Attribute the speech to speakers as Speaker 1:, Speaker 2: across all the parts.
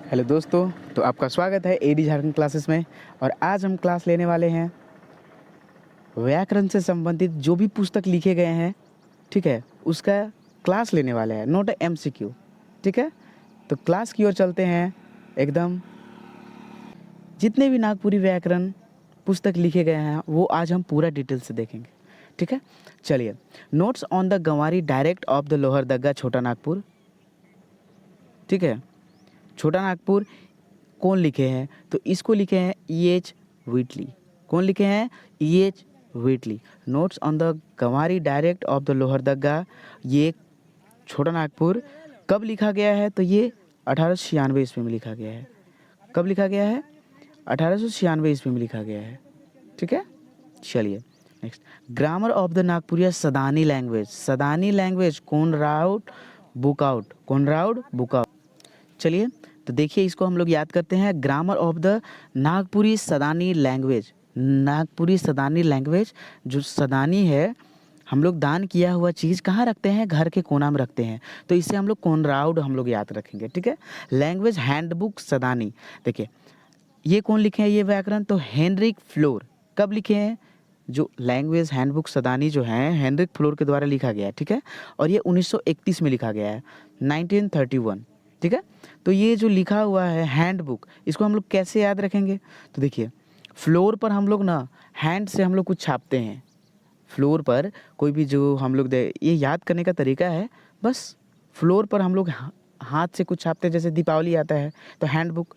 Speaker 1: Hello दोस्तों, तो आपका स्वागत है एडी झारखंड क्लासेस में। और आज हम क्लास लेने वाले हैं व्याकरण से संबंधित जो भी पुस्तक लिखे गए हैं, ठीक है, उसका क्लास लेने वाले हैं, नोट एमसीक्यू। ठीक है, तो क्लास की ओर चलते हैं एकदम। जितने भी नागपुरी व्याकरण पुस्तक लिखे गए हैं वो आज हम पूरा डिटेल से देखेंगे। ठीक है, चलिए। Notes on the Ganwari dialect of the Lohardaga Chota Nagpur. ठीक है, छोटा नागपुर कौन लिखे हैं? तो इसको लिखे हैं E.H. व्हिटली। कौन लिखे हैं? E.H. Whitley. Notes on the Ganwari dialect of the Lohardaga, ये छोटा नागपुर कब लिखा गया है? तो ये 1896 ईस्वी में लिखा गया है। कब लिखा गया है? 1896 ईस्वी में लिखा गया है। ठीक है, चलिए next. Grammar of the Nagpuria Sadani language. Sadani language Konrad Buckout. Konrad Buckout. चलिए, तो देखिए इसको हम लोग याद करते हैं। Grammar of the Nagpuri Sadani language. Nagpuri Sadani language, जो सदानी है, हम लोग दान किया हुआ चीज़ कहाँ रखते हैं? घर के कोना में रखते हैं। तो इससे हम लोग कोनराड हम लोग याद रखेंगे। ठीक है, लैंग्वेज हैंडबुक सदानी। देखिए ये कौन लिखे हैं ये व्याकरण? तो हेनरिक फ्लोर। कब लिखे हैं? जो लैंग्वेज हैंडबुक सदानी जो है हेनरिक फ्लोर के द्वारा लिखा गया है। ठीक है, और ये 1931 में लिखा गया है, 1931। ठीक है, तो ये जो लिखा हुआ है हैंडबुक, इसको हम लोग कैसे याद रखेंगे? तो देखिए, फ्लोर पर हम लोग ना हैंड से हम लोग कुछ छापते हैं। फ्लोर पर कोई भी जो हम लोग ये याद करने का तरीका है, बस फ्लोर पर हम लोग हाथ से कुछ छापते हैं। जैसे दीपावली आता है तो हैंडबुक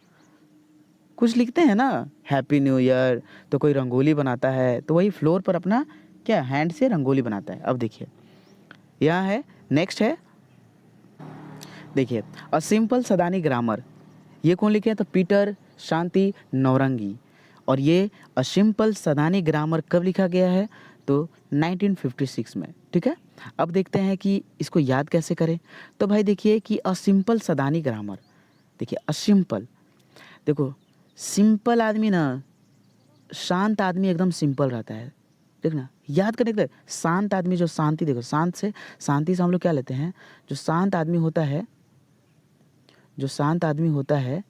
Speaker 1: कुछ लिखते हैं ना, हैप्पी न्यू ईयर, तो कोई रंगोली बनाता है, तो वही फ्लोर पर अपना क्या हैंड से रंगोली बनाता है। अब देखिए यहाँ है, नेक्स्ट है, देखिए अ सिंपल सदानी ग्रामर। ये कौन लिखे हैं? तो पीटर शांति नौरंगी। और ये अ सिंपल सदानी ग्रामर कब लिखा गया है? तो 1956 में। ठीक है, अब देखते हैं कि इसको याद कैसे करें। तो भाई देखिए कि अ सिंपल सदानी ग्रामर, देखिए अ सिंपल, देखो सिंपल आदमी ना, शांत आदमी एकदम सिंपल रहता है। देखना याद करने के लिए, शांत आदमी जो शांति, देखो शांति से हम लोग क्या लेते हैं? जो शांत आदमी होता है, जो शांत आदमी होता है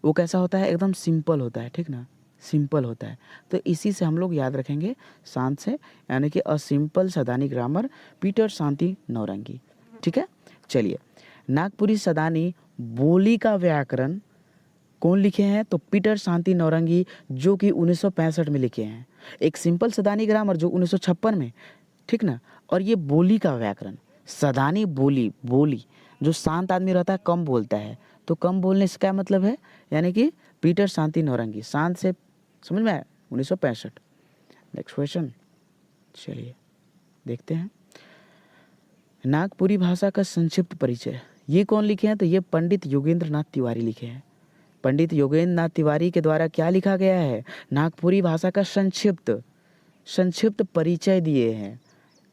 Speaker 1: वो कैसा होता है? एकदम सिंपल होता है। ठीक ना, सिंपल होता है। तो इसी से हम लोग याद रखेंगे शांत से, यानी कि a simple Sadani grammar, Peter Shanti Naurangi. ठीक है, चलिए। नागपुरी सदानी बोली का व्याकरण कौन लिखे हैं? तो पीटर शांति नौरंगी, जो कि 1965 में लिखे हैं। एक सिंपल सदानी ग्रामर जो 1956 में, ठीक ना। और ये बोली का व्याकरण, सदानी बोली, बोली जो शांत आदमी रहता है कम बोलता है, तो कम बोलने से क्या मतलब है? यानी कि पीटर शांति नौरंगी, शांत से, समझ में आया? 1965। नेक्स्ट क्वेश्चन, चलिए देखते हैं। नागपुरी भाषा का संक्षिप्त परिचय, ये कौन लिखे हैं? तो ये पंडित योगेंद्र नाथ तिवारी लिखे हैं। पंडित योगेंद्र नाथ तिवारी के द्वारा क्या लिखा गया है? नागपुरी भाषा का संक्षिप्त परिचय दिए हैं।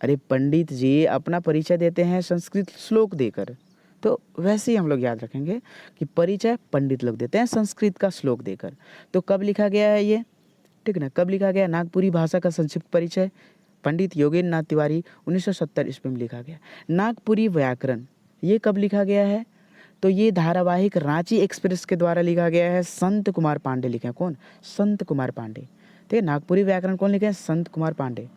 Speaker 1: अरे पंडित जी अपना परिचय देते हैं संस्कृत श्लोक देकर, तो वैसे ही हम लोग याद रखेंगे कि परिचय पंडित लोग देते हैं संस्कृत का श्लोक देकर। तो कब लिखा गया है ये? ठीक ना, कब लिखा गया? नागपुरी भाषा का संक्षिप्त परिचय पंडित योगेंद्र नाथ तिवारी, 1970 ईस्वी में लिखा गया। नागपुरी व्याकरण ये कब लिखा गया है? तो ये धारावाहिक रांची एक्सप्रेस के द्वारा लिखा गया है। संत कुमार पांडे लिखे हैं। कौन? संत कुमार पांडे। ठीक है, नागपुरी व्याकरण कौन लिखे हैं? संत कुमार पांडे।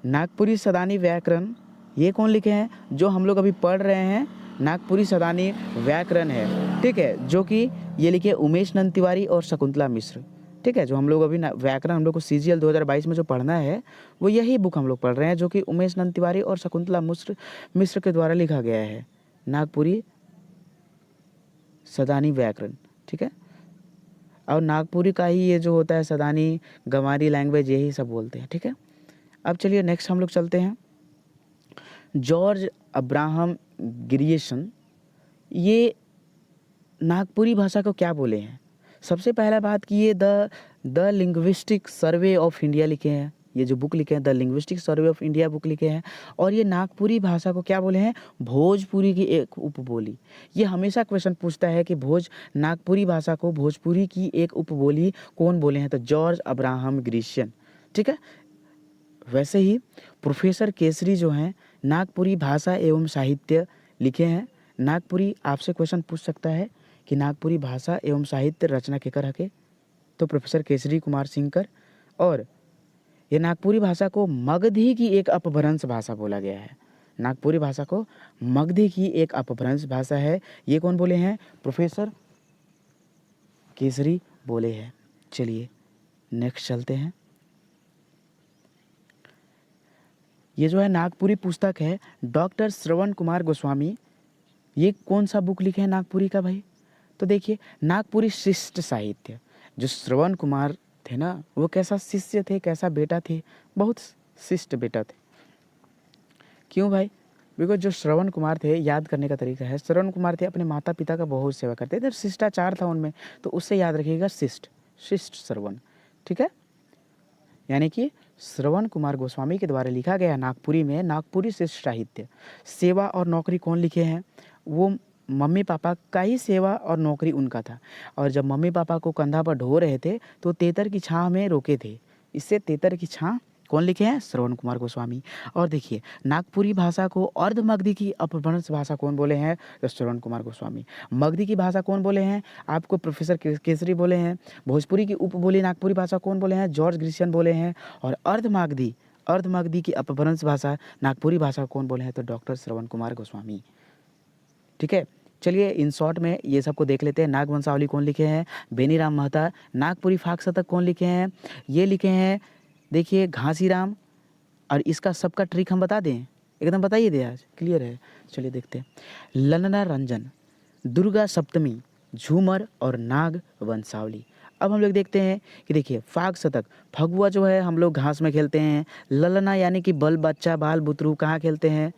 Speaker 1: नागपुरी सदानी व्याकरण ये कौन लिखे हैं? जो हम लोग अभी पढ़ रहे हैं नागपुरी सदानी व्याकरण है। ठीक है, जो कि ये लिखे उमेश नंद तिवारी और शकुंतला मिश्र। ठीक है, जो हम लोग अभी व्याकरण हम लोग को CGL 2022 में जो पढ़ना है वो यही बुक हम लोग पढ़ रहे हैं, जो कि उमेश नंद तिवारी और शकुंतला मिश्र के द्वारा लिखा गया है, नागपुरी सदानी व्याकरण। ठीक है, और नागपुरी का ही ये जो होता है सदानी गंवारी लैंग्वेज, यही सब बोलते हैं। ठीक है, अब चलिए नेक्स्ट हम लोग चलते हैं। जॉर्ज अब्राहम ग्रियर्सन, ये नागपुरी भाषा को क्या बोले हैं? सबसे पहला बात कि ये the linguistic survey of India लिखे हैं। ये जो बुक लिखे हैं the linguistic survey of India book लिखे हैं। और ये नागपुरी भाषा को क्या बोले हैं? भोजपुरी की एक उपबोली। ये हमेशा क्वेश्चन पूछता है कि नागपुरी भाषा को भोजपुरी की एक उपबोली कौन बोले हैं? तो जॉर्ज अब्राहम ग्रियर्सन। ठीक है, वैसे ही प्रोफेसर केसरी जो हैं नागपुरी भाषा एवं साहित्य लिखे हैं। नागपुरी आपसे क्वेश्चन पूछ सकता है कि नागपुरी भाषा एवं साहित्य रचना केकर हके, तो प्रोफेसर केसरी कुमार सिंहकर। और ये नागपुरी भाषा को मगधी की एक अपभ्रंश भाषा बोला गया है। नागपुरी भाषा को मगधी की एक अपभ्रंश भाषा है। ये कौन बोले हैं? प्रोफेसर केसरी बोले हैं। चलिए नेक्स्ट चलते हैं। ये जो है नागपुरी पुस्तक है डॉक्टर श्रवण कुमार गोस्वामी। ये कौन सा बुक लिखे हैं नागपुरी का भाई? तो देखिए नागपुरी शिष्ट साहित्य। जो श्रवण कुमार थे ना, वो कैसा शिष्य थे, कैसा बेटा थे? बहुत शिष्ट बेटा थे। क्यों भाई? बिकॉज जो श्रवण कुमार थे, याद करने का तरीका है, श्रवण कुमार थे अपने माता पिता का बहुत सेवा करते थे, शिष्टाचार था उनमें, तो उससे याद रखिएगा शिष्ट, शिष्ट श्रवण। ठीक है, यानी कि श्रवण कुमार गोस्वामी के द्वारा लिखा गया नागपुरी में नागपुरी शिष्ट साहित्य। सेवा और नौकरी कौन लिखे हैं? वो मम्मी पापा का ही सेवा और नौकरी उनका था। और जब मम्मी पापा को कंधा पर ढो रहे थे तो तेतर की छाँव में रोके थे। इससे तेतर की छाँव कौन लिखे हैं? श्रवण कुमार गोस्वामी। और देखिए नागपुरी भाषा को अर्ध मगधी की अपभ्रंश भाषा कौन बोले हैं? तो श्रवण कुमार गोस्वामी। मगधी की भाषा कौन बोले हैं? आपको प्रोफेसर केसरी बोले हैं। भोजपुरी की उपबोली नागपुरी भाषा कौन बोले हैं? जॉर्ज ग्रिशियन बोले हैं। और अर्ध मगधी की अपभ्रंश भाषा नागपुरी भाषा कौन बोले हैं? तो डॉक्टर श्रवण कुमार गोस्वामी। ठीक है, चलिए इन शॉर्ट में ये सबको देख लेते हैं। नाग वंशावली कौन लिखे हैं? बेनीराम महता। नागपुरी फाक शतक कौन लिखे हैं? ये लिखे हैं देखिए घासीराम। और इसका सबका ट्रिक हम बता दें, एकदम बताइए दे, आज क्लियर है। चलिए देखते हैं। ललना रंजन, दुर्गा सप्तमी, झूमर और नाग वंशावली। अब हम लोग देखते हैं कि देखिए फाग शतक, फगुआ जो है हम लोग घास में खेलते हैं। ललना यानी कि बल बच्चा बाल बुतरू कहाँ खेलते हैं?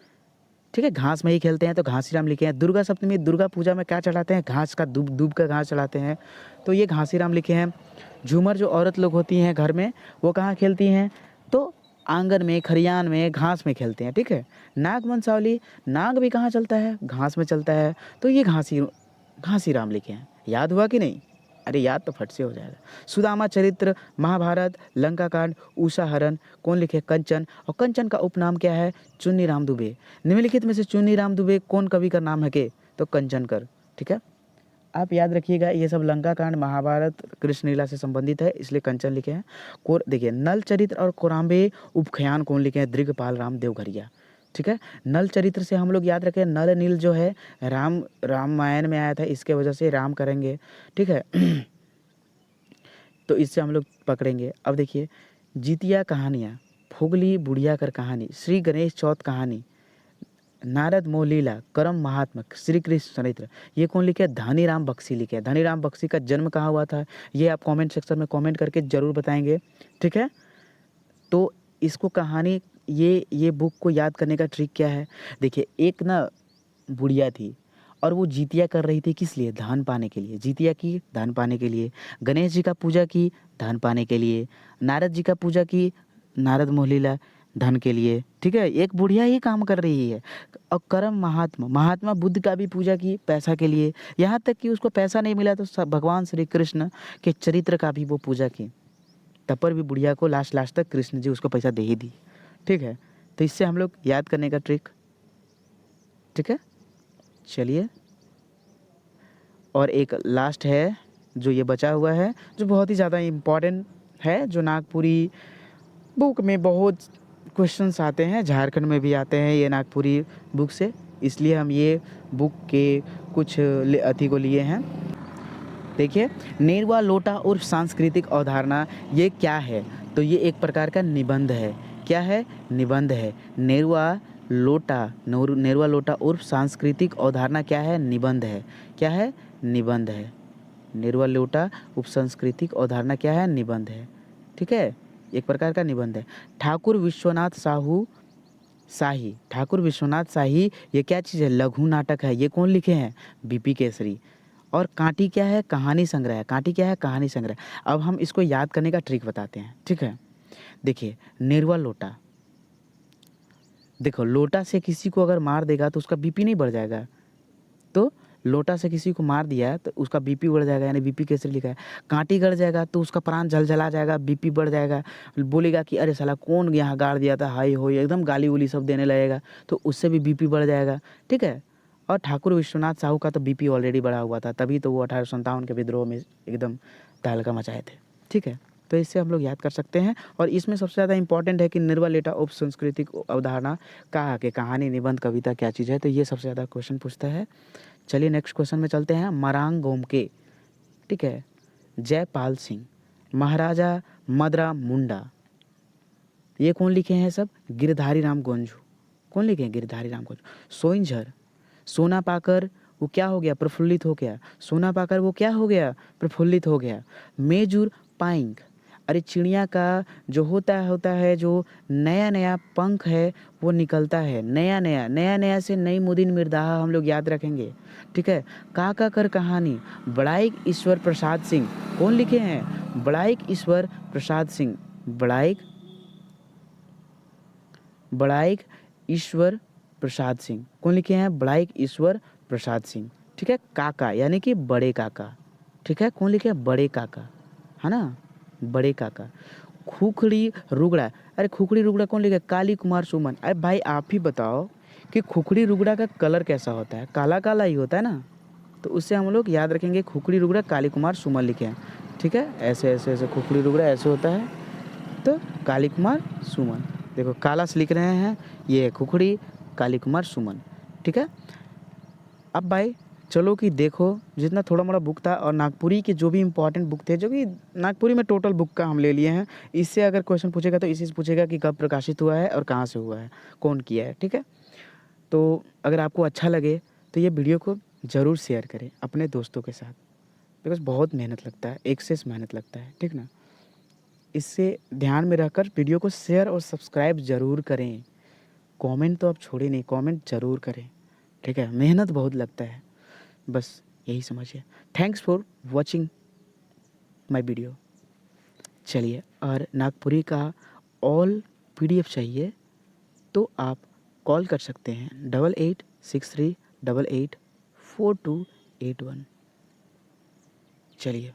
Speaker 1: ठीक है, घास में ही खेलते हैं, तो घासीराम लिखे हैं। दुर्गा सप्तमी, दुर्गा पूजा में क्या चढ़ाते हैं? घास का दूब का घास चढ़ाते हैं, तो ये घासीराम लिखे हैं। झूमर जो औरत लोग होती हैं घर में, वो कहाँ खेलती हैं? तो आंगन में, खरियान में, घास में खेलते हैं। ठीक है, नाग वंशावली, नाग भी कहाँ चलता है? घास में चलता है, तो ये घासीराम लिखे हैं। याद हुआ कि नहीं? अरे याद तो फट से हो जाएगा। सुदामा चरित्र, महाभारत, लंका कांड, उषा हरण कौन लिखे? कंचन। और कंचन का उपनाम क्या है? चुन्नी राम दुबे। निम्नलिखित में से चुन्नी राम दुबे कौन कवि का नाम है के? तो कंचनकर। ठीक है, आप याद रखिएगा, ये सब लंका कांड, महाभारत, कृष्ण लीला से संबंधित है, इसलिए कंचन लिखे हैं। देखिए नल चरित्र और कोराम्बे उपख्यान कौन लिखे हैं? दृगपाल राम देवघरिया। ठीक है, नल चरित्र से हम लोग याद रखें, नल नील जो है रामायण में आया था, इसके वजह से राम करेंगे। ठीक है तो इससे हम लोग पकड़ेंगे। अब देखिए जितिया कहानियाँ, फुगली बुढ़िया कर कहानी, श्री गणेश चौथ कहानी, नारद मोह लीला, करम महात्मा, श्री कृष्ण चरित्र, ये कौन लिखे? धनीराम बख्शी लिखे। धनीराम बख्शी का जन्म कहाँ हुआ था? ये आप कमेंट सेक्शन में कमेंट करके ज़रूर बताएंगे। ठीक है, तो इसको कहानी, ये बुक को याद करने का ट्रिक क्या है? देखिए एक ना बुढ़िया थी और वो जितिया कर रही थी, किस लिए? धान पाने के लिए। जितिया की धान पाने के लिए। गणेश जी का पूजा की धान पाने के लिए। नारद जी का पूजा की, नारद मोहलीला धन के लिए। ठीक है, एक बुढ़िया ही काम कर रही है। और करम महात्मा बुद्ध का भी पूजा की पैसा के लिए, यहाँ तक कि उसको पैसा नहीं मिला तो भगवान श्री कृष्ण के चरित्र का भी वो पूजा की, तब पर भी बुढ़िया को लास्ट तक कृष्ण जी उसको पैसा दे ही दी। ठीक है, तो इससे हम लोग याद करने का ट्रिक। ठीक है, चलिए और एक लास्ट है जो ये बचा हुआ है, जो बहुत ही ज़्यादा इम्पॉर्टेंट है, जो नागपुरी बुक में बहुत क्वेश्चंस आते हैं, झारखंड में भी आते हैं ये नागपुरी बुक से, इसलिए हम ये बुक के कुछ अथी को लिए हैं। देखिए नेरवा लोटा और सांस्कृतिक अवधारणा, ये क्या है? तो ये एक प्रकार का निबंध है। क्या है? निबंध है। नेरवा लोटा और सांस्कृतिक अवधारणा क्या है? निबंध है। क्या है? निबंध है। नेरवा लोटा उप सांस्कृतिक अवधारणा क्या है? निबंध है। ठीक है, एक प्रकार का निबंध है। ठाकुर विश्वनाथ शाही, ये क्या चीज़ है? लघु नाटक है। ये कौन लिखे हैं? बीपी केसरी। और कांटी क्या है? कहानी संग्रह। कांटी क्या है? कहानी संग्रह। अब हम इसको याद करने का ट्रिक बताते हैं। ठीक है, देखिए नेरवा लोटा, देखो लोटा से किसी को अगर मार देगा तो उसका बीपी नहीं बढ़ जाएगा, तो लोटा से किसी को मार दिया तो उसका बीपी बढ़ जाएगा, यानी बीपी कैसे लिखा है। कांटी गड़ जाएगा तो उसका प्राण झलझला जाएगा, बीपी बढ़ जाएगा, बोलेगा कि अरे साला कौन यहाँ गाड़ दिया था, हाय हो, एकदम गाली उली सब देने लगेगा, तो उससे भी बीपी बढ़ जाएगा। ठीक है, और ठाकुर विश्वनाथ साहू का तो बीपी ऑलरेडी बढ़ा हुआ था, तभी तो वो 1857 के विद्रोह में एकदम तहलका मचाए थे। ठीक है, तो इससे हम लोग याद कर सकते हैं। और इसमें सबसे ज़्यादा इंपॉर्टेंट है कि निर्बल एटा उप सांस्कृतिक अवधारणा का आगे कहानी, निबंध, कविता क्या चीज़ है, तो ये सबसे ज़्यादा क्वेश्चन पूछता है। चलिए नेक्स्ट क्वेश्चन में चलते हैं। मरांग गोमके, ठीक है, जयपाल सिंह, महाराजा मदरा मुंडा, ये कौन लिखे हैं सब? गिरधारी राम गोंझू। कौन लिखे हैं? गिरधारी राम गोंझू। सोइंझर, सोना पाकर वो क्या हो गया? प्रफुल्लित हो गया। सोना पाकर वो क्या हो गया? प्रफुल्लित हो गया। मेजूर पाइंग, अरे चिड़िया का जो होता है जो नया नया पंख है वो निकलता है, नया नया से नई मुदिन मिर्दाहा हम लोग याद रखेंगे। ठीक है, काका कर कहानी, बड़ाइक ईश्वर प्रसाद सिंह, कौन लिखे हैं? बड़ाइक ईश्वर प्रसाद सिंह। बड़ाइक ईश्वर प्रसाद सिंह, कौन लिखे हैं? बड़ाइक ईश्वर प्रसाद सिंह। ठीक है, काका यानी कि बड़े काका। ठीक है, कौन लिखे हैं? बड़े काका, है ना, बड़े काका। खुखड़ी रुगड़ा, अरे खुखड़ी रुगड़ा कौन लिखे? काली कुमार सुमन। अरे भाई आप ही बताओ कि खुखड़ी रुगड़ा का कलर कैसा होता है? काला काला ही होता है ना, तो उससे हम लोग याद रखेंगे खुखड़ी रुगड़ा काली कुमार सुमन लिखे हैं। ठीक है, ऐसे ऐसे ऐसे खुखड़ी रुगड़ा ऐसे होता है, तो काली कुमार सुमन। देखो काला से लिख रहे हैं, ये है खुखड़ी, काली कुमार सुमन। ठीक है, अब भाई चलो कि देखो जितना थोड़ा मोड़ा बुक था और नागपुरी के जो भी इंपॉर्टेंट बुक थे, जो कि नागपुरी में टोटल बुक का हम ले लिए हैं, इससे अगर क्वेश्चन पूछेगा तो इसी से पूछेगा कि कब प्रकाशित हुआ है और कहाँ से हुआ है, कौन किया है। ठीक है, तो अगर आपको अच्छा लगे तो ये वीडियो को ज़रूर शेयर करें अपने दोस्तों के साथ, बिकॉज बहुत मेहनत लगता है, एक्सेस मेहनत लगता है। ठीक ना, इससे ध्यान में रखकर वीडियो को शेयर और सब्सक्राइब ज़रूर करें। कमेंट तो आप छोड़े नहीं, कमेंट ज़रूर करें। ठीक है, मेहनत बहुत लगता है, बस यही समझिए। Thanks for watching my video. चलिए, और नागपुरी का ऑल PDF चाहिए तो आप कॉल कर सकते हैं 8863884281। चलिए।